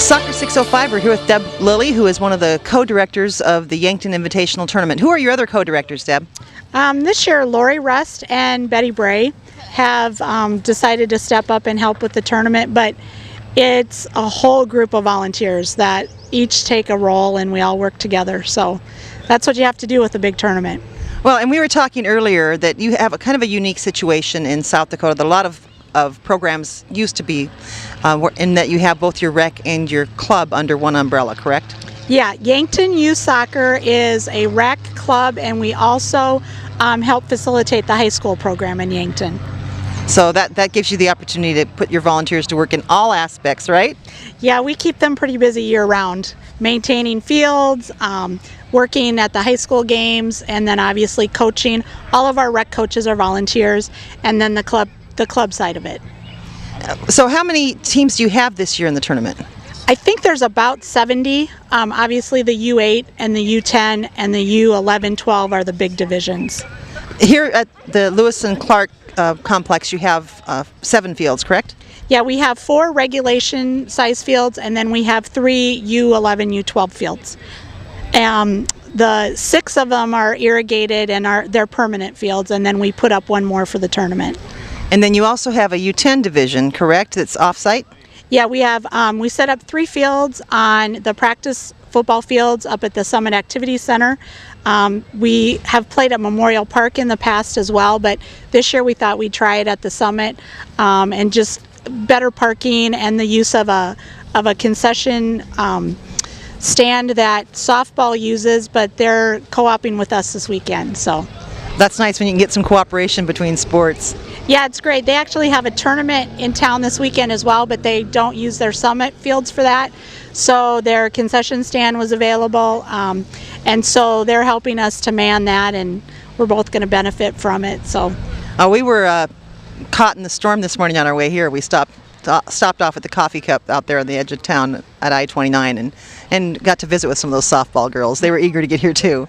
Soccer 605, we're here with Deb Lillie, who is one of the co-directors of the Yankton Invitational Tournament. Who are your other co-directors, Deb? This year, Lori Rust and Betty Bray have decided to step up and help with the tournament, but it's a whole group of volunteers that each take a role and we all work together. So that's what you have to do with a big tournament. Well, and we were talking earlier that you have a kind of a unique situation in South Dakota that a lot of programs used to be, in that you have both your rec and your club under one umbrella, correct? Yeah, Yankton Youth Soccer is a rec club, and we also help facilitate the high school program in Yankton. So that gives you the opportunity to put your volunteers to work in all aspects, right? Yeah, we keep them pretty busy year-round, maintaining fields, working at the high school games, and then obviously coaching. All of our rec coaches are volunteers, and then the club side of it. So how many teams do you have this year in the tournament? I think there's about 70. Obviously the U8 and the U10 and the U11-12 are the big divisions. Here at the Lewis and Clark complex you have 7 fields, correct? Yeah, we have 4 regulation size fields, and then we have 3 U11, U12 fields. The 6 of them are irrigated and they're permanent fields, and then we put up 1 more for the tournament. And then you also have a U10 division, correct? That's off-site? Yeah, we have. We set up 3 fields on the practice football fields up at the Summit Activity Center. We have played at Memorial Park in the past as well, but this year we thought we'd try it at the Summit, and just better parking and the use of a concession stand that softball uses, but they're co-oping with us this weekend. So that's nice when you can get some cooperation between sports. Yeah, it's great. They actually have a tournament in town this weekend as well, but they don't use their Summit fields for that. So their concession stand was available, and so they're helping us to man that, and we're both going to benefit from it. So we were caught in the storm this morning on our way here. We stopped off at the Coffee Cup out there on the edge of town at I-29 and got to visit with some of those softball girls. They were eager to get here too.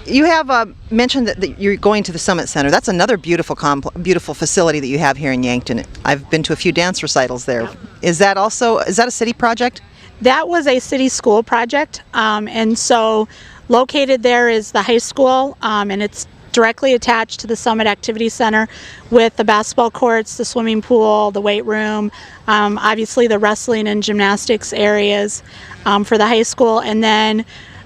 You have mentioned that you're going to the Summit Center. That's another beautiful facility that you have here in Yankton. I've been to a few dance recitals there. Is that a city project? That was a city school project, and so located there is the high school, and it's directly attached to the Summit Activity Center with the basketball courts, the swimming pool, the weight room, obviously the wrestling and gymnastics areas for the high school, and then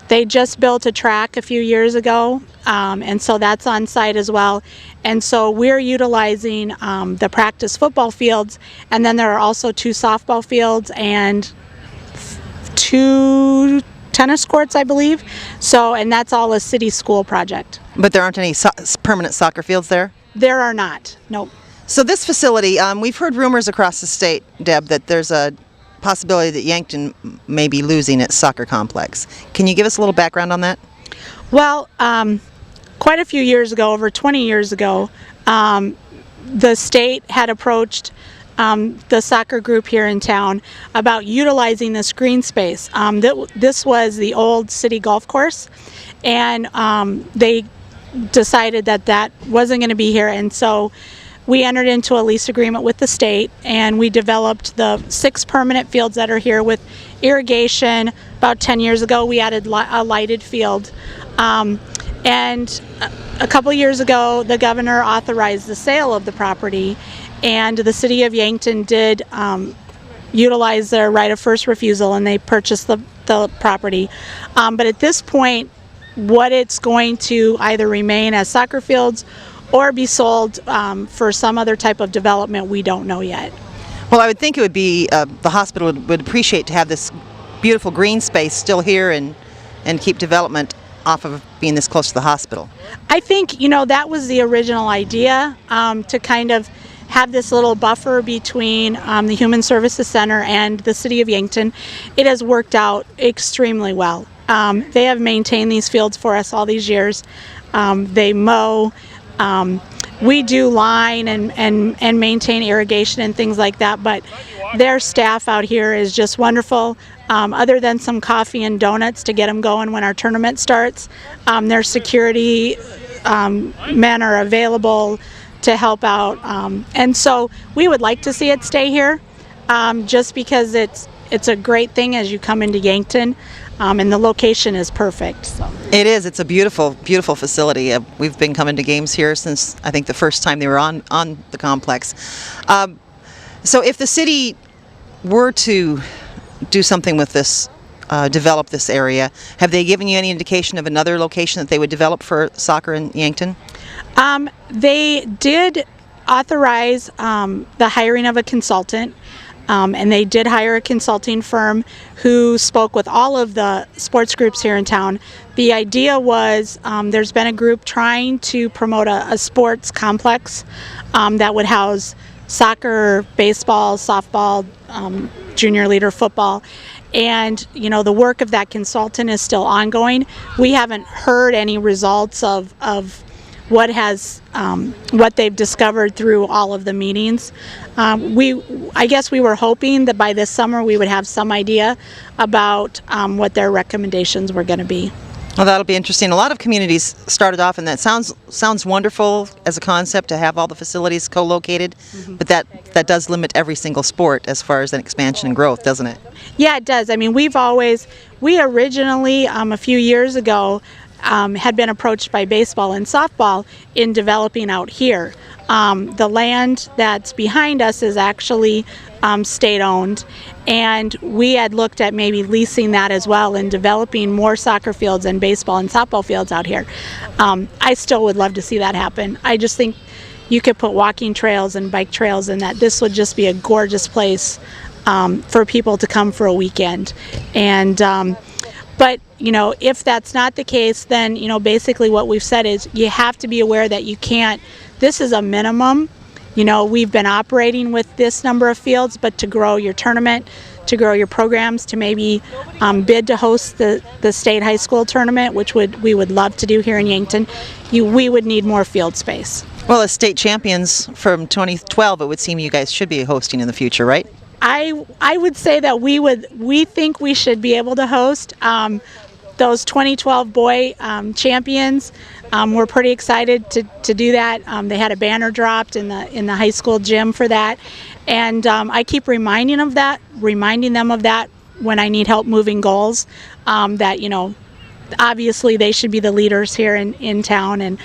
they just built a track a few years ago, and so that's on site as well. And so we're utilizing the practice football fields, and then there are also 2 softball fields and 2 tennis courts, I believe. So, and that's all a city school project. But there aren't any permanent soccer fields there? There are not, nope. So this facility, we've heard rumors across the state, Deb, that there's a possibility that Yankton may be losing its soccer complex. Can you give us a little background on that? Well, quite a few years ago, over 20 years ago, the state had approached the soccer group here in town about utilizing this green space. This was the old city golf course, and they decided that wasn't going to be here, and so we entered into a lease agreement with the state, and we developed the 6 permanent fields that are here with irrigation. About 10 years ago, we added a lighted field. And a couple years ago, the governor authorized the sale of the property, and the city of Yankton did utilize their right of first refusal, and they purchased the property. But at this point, what it's going to either remain as soccer fields or be sold for some other type of development, we don't know yet. Well, I would think it would be, the hospital would appreciate to have this beautiful green space still here and keep development off of being this close to the hospital. I think, that was the original idea, to kind of have this little buffer between the Human Services Center and the City of Yankton. It has worked out extremely well. They have maintained these fields for us all these years. They mow. We do line and maintain irrigation and things like that, but their staff out here is just wonderful. Other than some coffee and donuts to get them going when our tournament starts, their security men are available to help out, and so we would like to see it stay here, just because it's it's a great thing as you come into Yankton, and the location is perfect. So. It is. It's a beautiful, beautiful facility. We've been coming to games here since I think the first time they were on the complex. So if the city were to do something with this, develop this area, have they given you any indication of another location that they would develop for soccer in Yankton? They did authorize the hiring of a consultant, and they did hire a consulting firm who spoke with all of the sports groups here in town. The idea was there's been a group trying to promote a sports complex that would house soccer, baseball, softball, junior leader football. And, you know, the work of that consultant is still ongoing. We haven't heard any results of what they've discovered through all of the meetings. I guess we were hoping that by this summer we would have some idea about what their recommendations were going to be. Well, that'll be interesting. A lot of communities started off, and that sounds wonderful as a concept to have all the facilities co-located, but that does limit every single sport as far as an expansion and growth, doesn't it? Yeah, it does. I mean, we originally, a few years ago, had been approached by baseball and softball in developing out here. The land that's behind us is actually state-owned, and we had looked at maybe leasing that as well and developing more soccer fields and baseball and softball fields out here. I still would love to see that happen. I just think you could put walking trails and bike trails in that. This would just be a gorgeous place for people to come for a weekend. And but, you know, if that's not the case, then, you know, basically what we've said is you have to be aware that you can't, this is a minimum. You know, we've been operating with this number of fields, but to grow your tournament, to grow your programs, to maybe bid to host the state high school tournament, which we would love to do here in Yankton, we would need more field space. Well, as state champions from 2012, it would seem you guys should be hosting in the future, right? I would say that we think we should be able to host those 2012 boy champions. We're pretty excited to do that. They had a banner dropped in the high school gym for that, and I keep reminding them of that when I need help moving goals. That, you know, obviously they should be the leaders here in town, and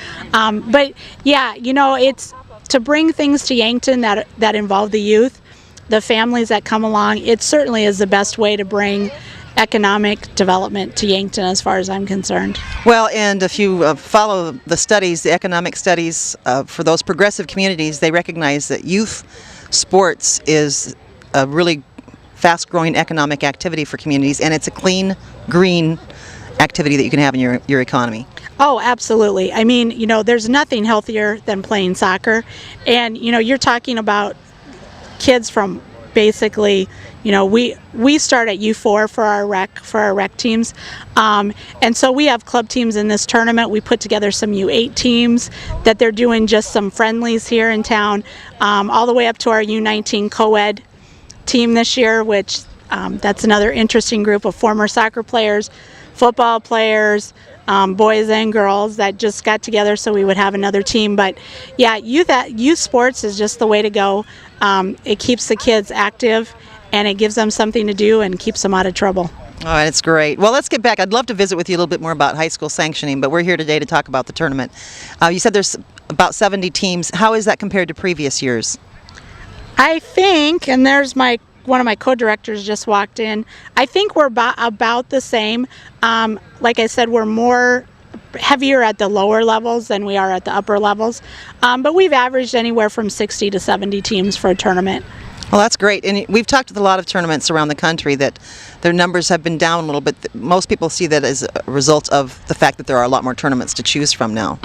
but yeah, you know, it's to bring things to Yankton that involve the youth, the families that come along. It certainly is the best way to bring economic development to Yankton as far as I'm concerned. Well, and if you follow the studies, the economic studies for those progressive communities, they recognize that youth sports is a really fast-growing economic activity for communities, and it's a clean, green activity that you can have in your economy. Oh, absolutely. I mean, you know, there's nothing healthier than playing soccer, and, you know, you're talking about kids from basically, you know, we start at U4 for our rec teams, and so we have club teams in this tournament. We put together some U8 teams that they're doing just some friendlies here in town, all the way up to our U19 co-ed team this year, which that's another interesting group of former soccer players, football players, boys and girls that just got together so we would have another team. But yeah, youth sports is just the way to go. It keeps the kids active, and it gives them something to do and keeps them out of trouble. Oh, and it's great. Well, let's get back. I'd love to visit with you a little bit more about high school sanctioning, but we're here today to talk about the tournament. You said there's about 70 teams. How is that compared to previous years? I think, and there's one of my co-directors just walked in, I think we're about the same. Like I said, we're more heavier at the lower levels than we are at the upper levels, but we've averaged anywhere from 60 to 70 teams for a tournament. Well, that's great. And we've talked with a lot of tournaments around the country that their numbers have been down a little bit. Most people see that as a result of the fact that there are a lot more tournaments to choose from now.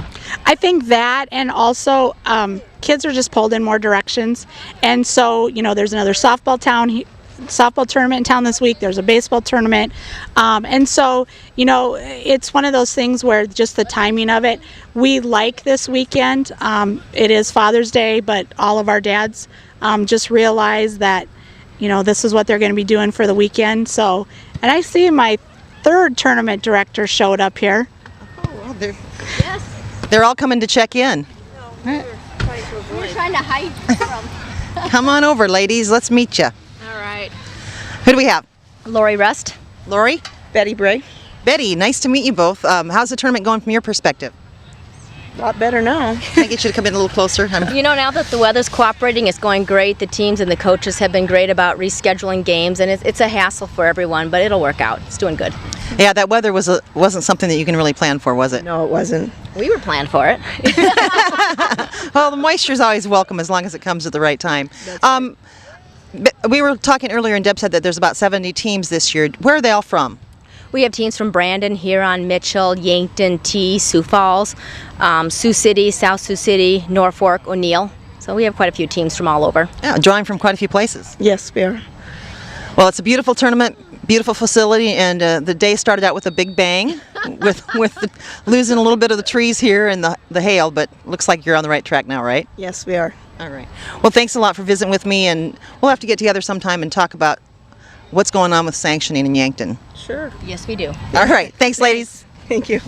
I think that, and also kids are just pulled in more directions. And so, you know, there's another softball tournament in town this week. There's a baseball tournament. And so, you know, it's one of those things where just the timing of it, we like this weekend. It is Father's Day, but all of our dads just realize that, you know, this is what they're going to be doing for the weekend. So, and I see my third tournament director showed up here. Oh, well, they're all coming to check in. No, we're trying to hide from. Come on over, ladies. Let's meet you. All right. Who do we have? Lori Rust. Lori? Betty Bray. Betty, nice to meet you both. How's the tournament going from your perspective? A lot better now. Can I get you to come in a little closer? Now that the weather's cooperating, it's going great. The teams and the coaches have been great about rescheduling games, and it's a hassle for everyone, but it'll work out. It's doing good. Yeah, that weather wasn't something that you can really plan for, was it? No, it wasn't. We were planned for it. Well, the moisture's always welcome as long as it comes at the right time. We were talking earlier, and Deb said that there's about 70 teams this year. Where are they all from? We have teams from Brandon, Huron, Mitchell, Yankton, Sioux Falls, Sioux City, South Sioux City, Norfolk, O'Neill. So we have quite a few teams from all over. Yeah, drawing from quite a few places. Yes, we are. Well, it's a beautiful tournament, beautiful facility, and the day started out with a big bang, with losing a little bit of the trees here and the hail, but looks like you're on the right track now, right? Yes, we are. All right. Well, thanks a lot for visiting with me, and we'll have to get together sometime and talk about what's going on with sanctioning in Yankton. Sure. Yes, we do. All right. Thanks, ladies. Thank you.